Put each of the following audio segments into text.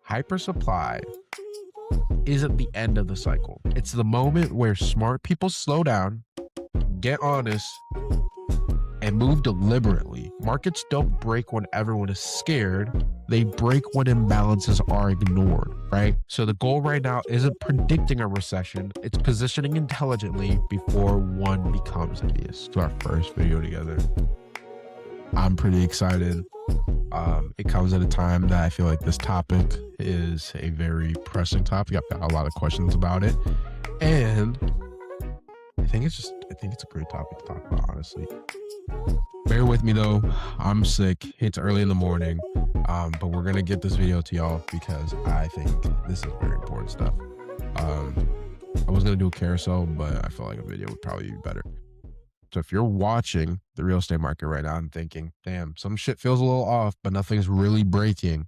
hypersupply isn't the end of the cycle. It's the moment where smart people slow down, get honest, and move deliberately. Markets don't break when everyone is scared. They break when imbalances are ignored, right? So the goal right now isn't predicting a recession. It's positioning intelligently before one becomes hideous. It's our first video together. I'm pretty excited. It comes at a time that I feel like this topic is a very pressing topic. I've got a lot of questions about it. And I think it's a great topic to talk about, honestly. Bear with me though, I'm sick. It's early in the morning, but we're gonna get this video to y'all because I think this is very important stuff. I was gonna do a carousel, but I felt like a video would probably be better. So if you're watching the real estate market right now and thinking, damn, some shit feels a little off, but nothing's really breaking,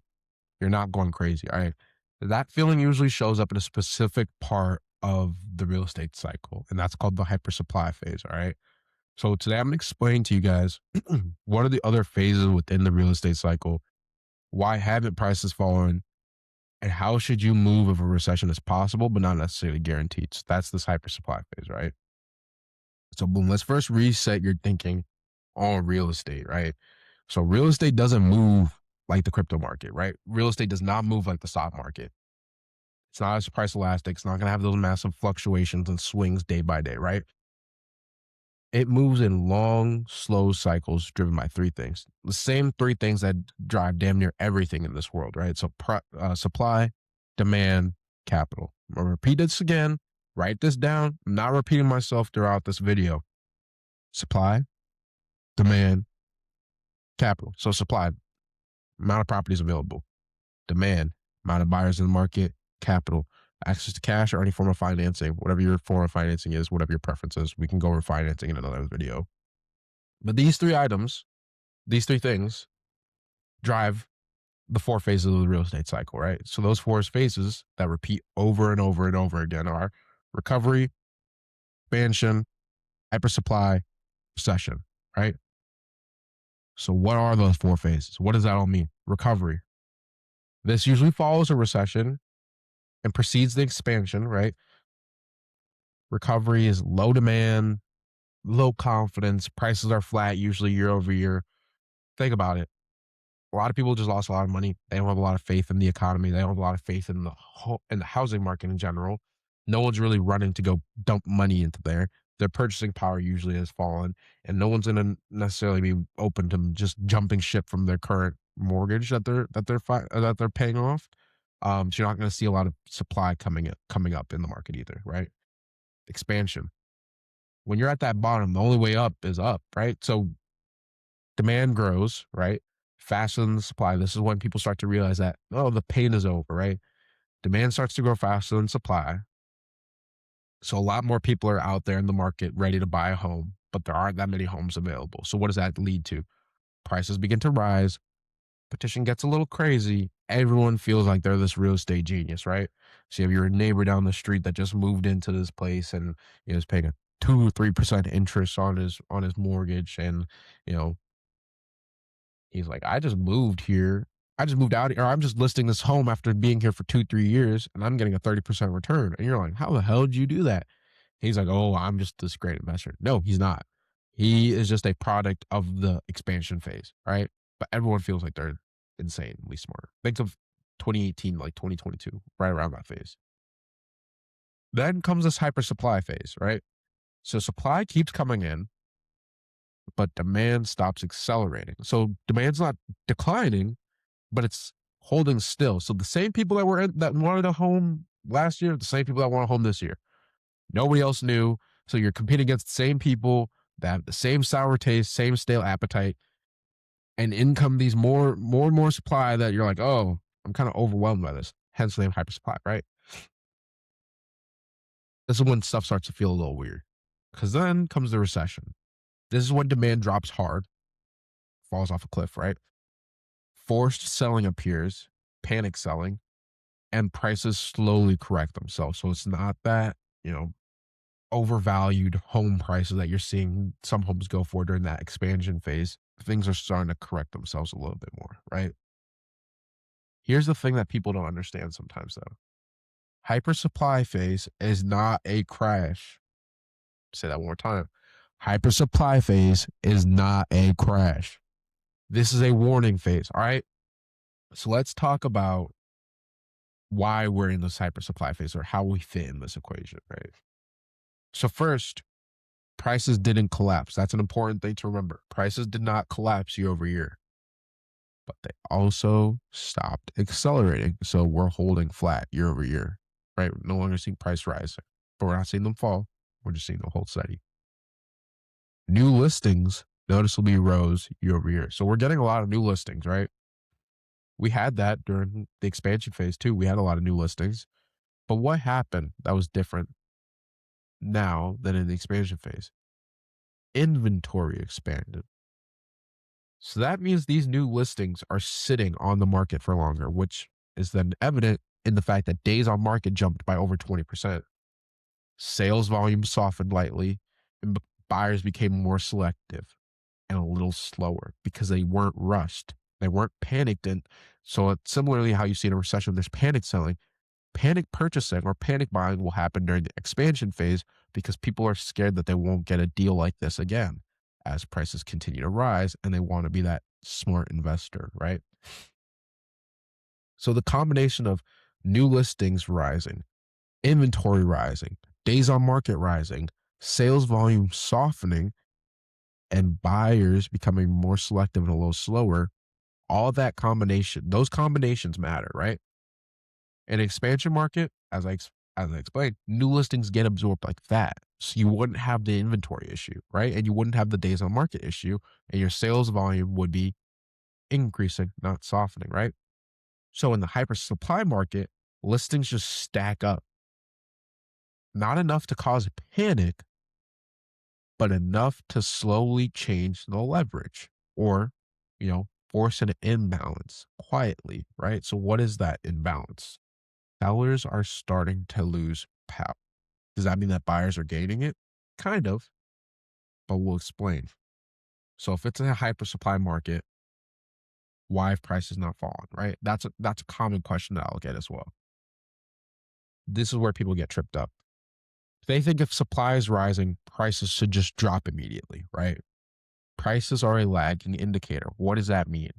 you're not going crazy, all right? That feeling usually shows up in a specific part of the real estate cycle, and that's called the hypersupply phase, all right? So today I'm going to explain to you guys what are the other phases within the real estate cycle, why haven't prices fallen, and how should you move if a recession is possible, but not necessarily guaranteed. So that's this hypersupply phase, right? So boom, let's first reset your thinking on real estate, right? So real estate doesn't move like the crypto market, right? Real estate does not move like the stock market. It's not as price elastic. It's not going to have those massive fluctuations and swings day by day, right? It moves in long, slow cycles driven by three things. The same three things that drive damn near everything in this world, right? So supply, demand, capital. I'll repeat this again. Write this down. I'm not repeating myself throughout this video. Supply, demand, capital. So supply, amount of properties available. Demand, amount of buyers in the market. Capital, access to cash or any form of financing, whatever your form of financing is, whatever your preference is. We can go over financing in another video. But these three items, these three things drive the four phases of the real estate cycle, right? So those four phases that repeat over and over and over again are recovery, expansion, hypersupply, recession, right? So what are those four phases? What does that all mean? Recovery. This usually follows a recession and precedes the expansion, right? Recovery is low demand, low confidence, prices are flat usually year over year. Think about it. A lot of people just lost a lot of money. They don't have a lot of faith in the economy. They don't have a lot of faith in the housing market in general. No one's really running to go dump money into there. Their purchasing power usually has fallen, and no one's going to necessarily be open to just jumping ship from their current mortgage that they're paying off. So you're not going to see a lot of supply coming up in the market either, right? Expansion. When you're at that bottom, the only way up is up, right? So demand grows, right? Faster than the supply. This is when people start to realize that, oh, the pain is over, right? Demand starts to grow faster than supply. So a lot more people are out there in the market ready to buy a home, but there aren't that many homes available. So what does that lead to? Prices begin to rise. Petition gets a little crazy. Everyone feels like they're this real estate genius, right? So you have your neighbor down the street that just moved into this place and is paying a 2 or 3% interest on his mortgage, and he's like, I just moved here. I just moved out, or I'm just listing this home after being here for 2-3 years, and I'm getting a 30% return. And you're like, how the hell did you do that? He's like, oh, I'm just this great investor. No, he's not. He is just a product of the expansion phase, right? But everyone feels like they're insanely smart. Think of 2018, like 2022, right around that phase. Then comes this hypersupply phase, right? So supply keeps coming in, but demand stops accelerating. So demand's not declining, but it's holding still. So the same people that wanted a home last year, the same people that want a home this year. Nobody else knew. So you're competing against the same people that have the same sour taste, same stale appetite, and in come these more and more supply that you're like, oh, I'm kind of overwhelmed by this. Hence the name hypersupply, right? This is when stuff starts to feel a little weird, because then comes the recession. This is when demand drops hard, falls off a cliff, right? Forced selling appears, panic selling, and prices slowly correct themselves. So it's not that, overvalued home prices that you're seeing some homes go for during that expansion phase. Things are starting to correct themselves a little bit more, right? Here's the thing that people don't understand sometimes, though. Hypersupply phase is not a crash. Say that one more time. Hypersupply phase is not a crash. This is a warning phase. All right. So let's talk about why we're in this hypersupply phase or how we fit in this equation, right? So first, prices didn't collapse. That's an important thing to remember. Prices did not collapse year over year, but they also stopped accelerating. So we're holding flat year over year, right? We're no longer seeing price rising, but we're not seeing them fall. We're just seeing them hold steady. New listings noticeably rose year over year. So we're getting a lot of new listings, right? We had that during the expansion phase too. We had a lot of new listings. But what happened that was different now than in the expansion phase? Inventory expanded. So that means these new listings are sitting on the market for longer, which is then evident in the fact that days on market jumped by over 20%. Sales volume softened lightly, and buyers became more selective and a little slower because they weren't rushed. They weren't panicked. And so similarly, how you see in a recession, there's panic selling. Panic purchasing or panic buying will happen during the expansion phase because people are scared that they won't get a deal like this again as prices continue to rise and they want to be that smart investor, right? So the combination of new listings rising, inventory rising, days on market rising, sales volume softening, and buyers becoming more selective and a little slower, all that combination, those combinations matter, right? In an expansion market, as I explained, new listings get absorbed like that. So you wouldn't have the inventory issue, right? And you wouldn't have the days on market issue, and your sales volume would be increasing, not softening, right? So in the hyper supply market, listings just stack up. Not enough to cause panic, but enough to slowly change the leverage or, force an imbalance quietly, right? So what is that imbalance? Sellers are starting to lose power. Does that mean that buyers are gaining it? Kind of, but we'll explain. So if it's in a hyper supply market, why have prices not fallen, right? That's a common question that I'll get as well. This is where people get tripped up. They think if supply is rising, prices should just drop immediately, right? Prices are a lagging indicator. What does that mean?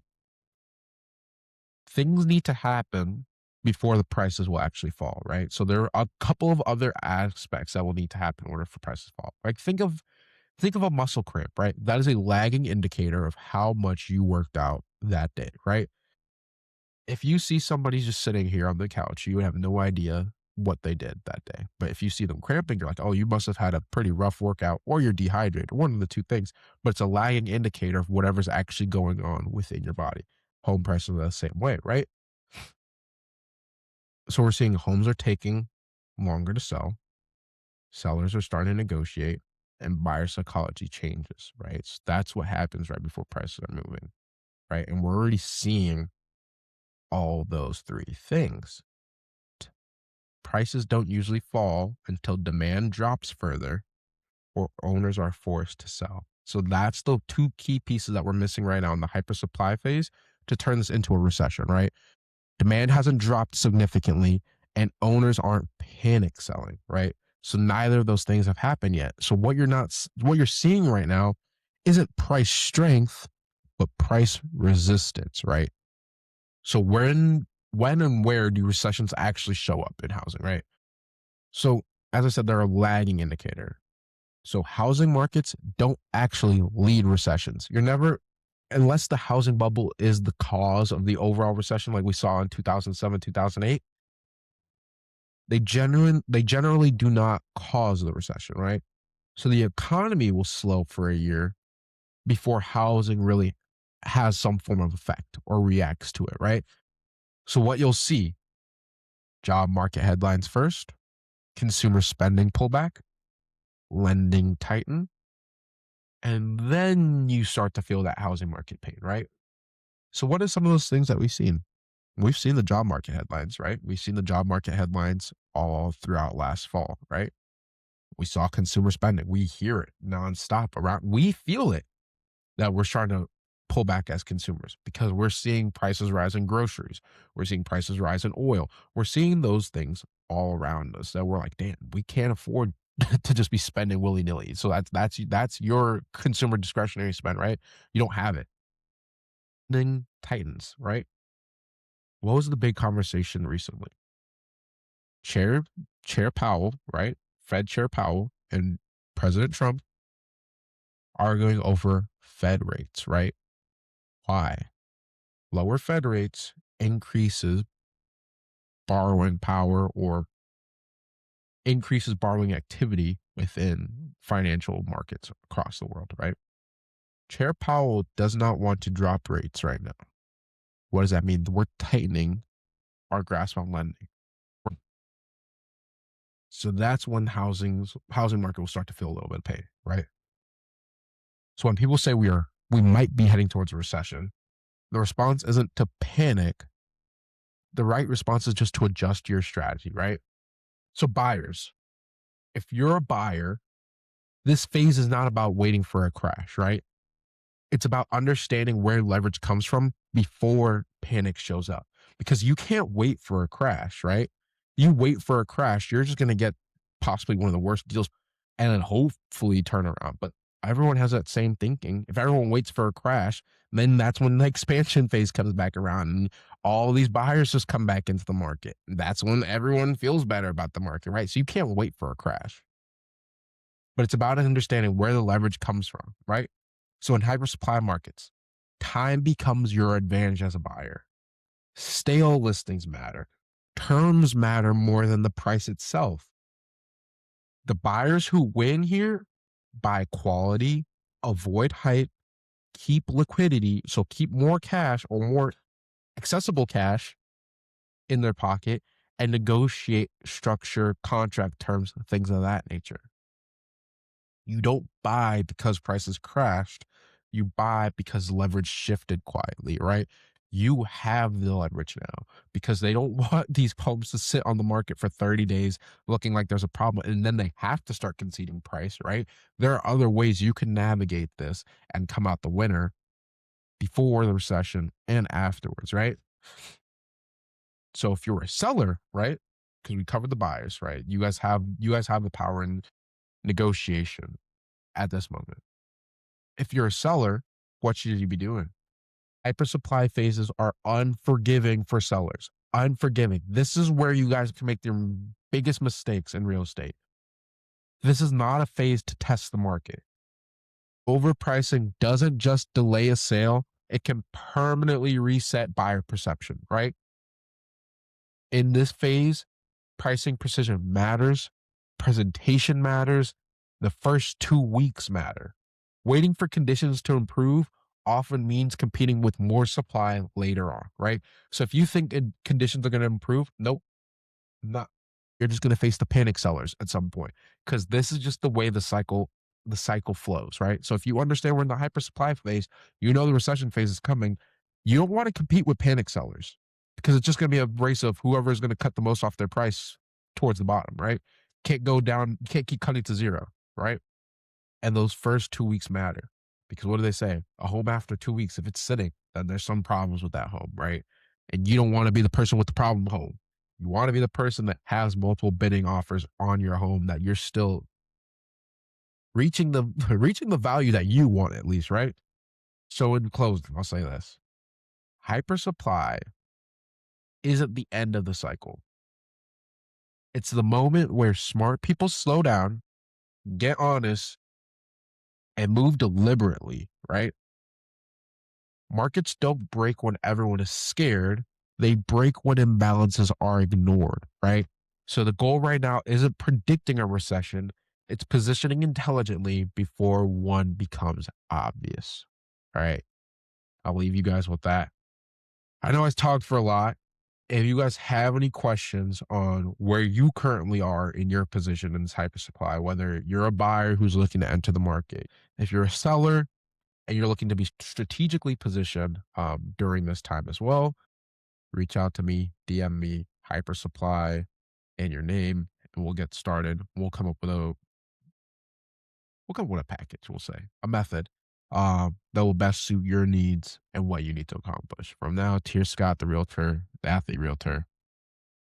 Things need to happen before the prices will actually fall, right? So there are a couple of other aspects that will need to happen in order for prices to fall. Like think of a muscle cramp, right? That is a lagging indicator of how much you worked out that day, right? If you see somebody just sitting here on the couch, you would have no idea what they did that day. But if you see them cramping, you're like, oh, you must have had a pretty rough workout or you're dehydrated, one of the two things. But it's a lagging indicator of whatever's actually going on within your body. Home prices are the same way, right? So we're seeing homes are taking longer to sell. Sellers are starting to negotiate and buyer psychology changes, right? So that's what happens right before prices are moving, right? And we're already seeing all those three things. Prices don't usually fall until demand drops further or owners are forced to sell. So that's the two key pieces that we're missing right now in the hypersupply phase to turn this into a recession, right? Demand hasn't dropped significantly and owners aren't panic selling, right? So neither of those things have happened yet. So what you're seeing right now isn't price strength, but price resistance, right? So when and where do recessions actually show up in housing, right? So as I said, they're a lagging indicator. So housing markets don't actually lead recessions. You're never, unless the housing bubble is the cause of the overall recession, like we saw in 2007, 2008, they generally do not cause the recession, right? So the economy will slow for a year before housing really has some form of effect or reacts to it, right? So what you'll see, job market headlines first, consumer spending pullback, lending tighten, and then you start to feel that housing market pain, right? So what are some of those things that we've seen? We've seen the job market headlines, right? We've seen the job market headlines all throughout last fall, right? We saw consumer spending. We hear it nonstop around. We feel it that we're starting to pull back as consumers because we're seeing prices rise in groceries. We're seeing prices rise in oil. We're seeing those things all around us that we're like, damn, we can't afford to just be spending willy nilly. So that's your consumer discretionary spend, right? You don't have it. Then Titans, right? What was the big conversation recently? Chair Chair Powell, right? Fed Chair Powell and President Trump arguing over Fed rates, right? Why? Lower Fed rates increases borrowing power or increases borrowing activity within financial markets across the world, right? Chair Powell does not want to drop rates right now. What does that mean? We're tightening our grasp on lending. So that's when housing market will start to feel a little bit of pain, right? So when people say we might be heading towards a recession, the response isn't to panic. The right response is just to adjust your strategy, right? So buyers, if you're a buyer, this phase is not about waiting for a crash, right? It's about understanding where leverage comes from before panic shows up because you can't wait for a crash, right? You wait for a crash, you're just going to get possibly one of the worst deals and then hopefully turn around. But everyone has that same thinking. If everyone waits for a crash, then that's when the expansion phase comes back around and all these buyers just come back into the market. That's when everyone feels better about the market, right? So you can't wait for a crash. But it's about understanding where the leverage comes from, right? So in hypersupply markets, time becomes your advantage as a buyer. Stale listings matter. Terms matter more than the price itself. The buyers who win here buy quality, avoid hype, keep liquidity, so keep more cash or more accessible cash in their pocket and negotiate structure, contract terms, things of that nature. You don't buy because prices crashed. You buy because leverage shifted quietly, right? You have the leverage now because they don't want these homes to sit on the market for 30 days looking like there's a problem and then they have to start conceding price, right? There are other ways you can navigate this and come out the winner before the recession and afterwards, right? So if you're a seller, right? Because we covered the buyers, right? You guys have the power in negotiation at this moment. If you're a seller, what should you be doing? Hypersupply phases are unforgiving for sellers. Unforgiving. This is where you guys can make your biggest mistakes in real estate. This is not a phase to test the market. Overpricing doesn't just delay a sale, it can permanently reset buyer perception, right? In this phase, pricing precision matters, presentation matters, the first 2 weeks matter. Waiting for conditions to improve often means competing with more supply later on, right? So if you think conditions are going to improve, nope, not. You're just going to face the panic sellers at some point because this is just the way the cycle flows, right? So if you understand we're in the hypersupply phase, you know the recession phase is coming. You don't want to compete with panic sellers because it's just going to be a race of whoever is going to cut the most off their price towards the bottom, right? Can't go down, you can't keep cutting to zero, right? And those first 2 weeks matter because what do they say? A home after 2 weeks, if it's sitting, then there's some problems with that home, right? And you don't want to be the person with the problem home. You want to be the person that has multiple bidding offers on your home that you're still reaching the reaching the value that you want at least, right? So in closing, I'll say this. Hypersupply isn't the end of the cycle. It's the moment where smart people slow down, get honest, and move deliberately, right? Markets don't break when everyone is scared. They break when imbalances are ignored, right? So the goal right now isn't predicting a recession, it's positioning intelligently before one becomes obvious. All right. I'll leave you guys with that. I know I talked for a lot. If you guys have any questions on where you currently are in your position in this hypersupply, whether you're a buyer who's looking to enter the market, if you're a seller and you're looking to be strategically positioned during this time as well, reach out to me, DM me, hypersupply, and your name, and we'll get started. We'll come up with a package. We'll say a method that will best suit your needs and what you need to accomplish. From now, Tier Scott, the realtor, the athlete realtor.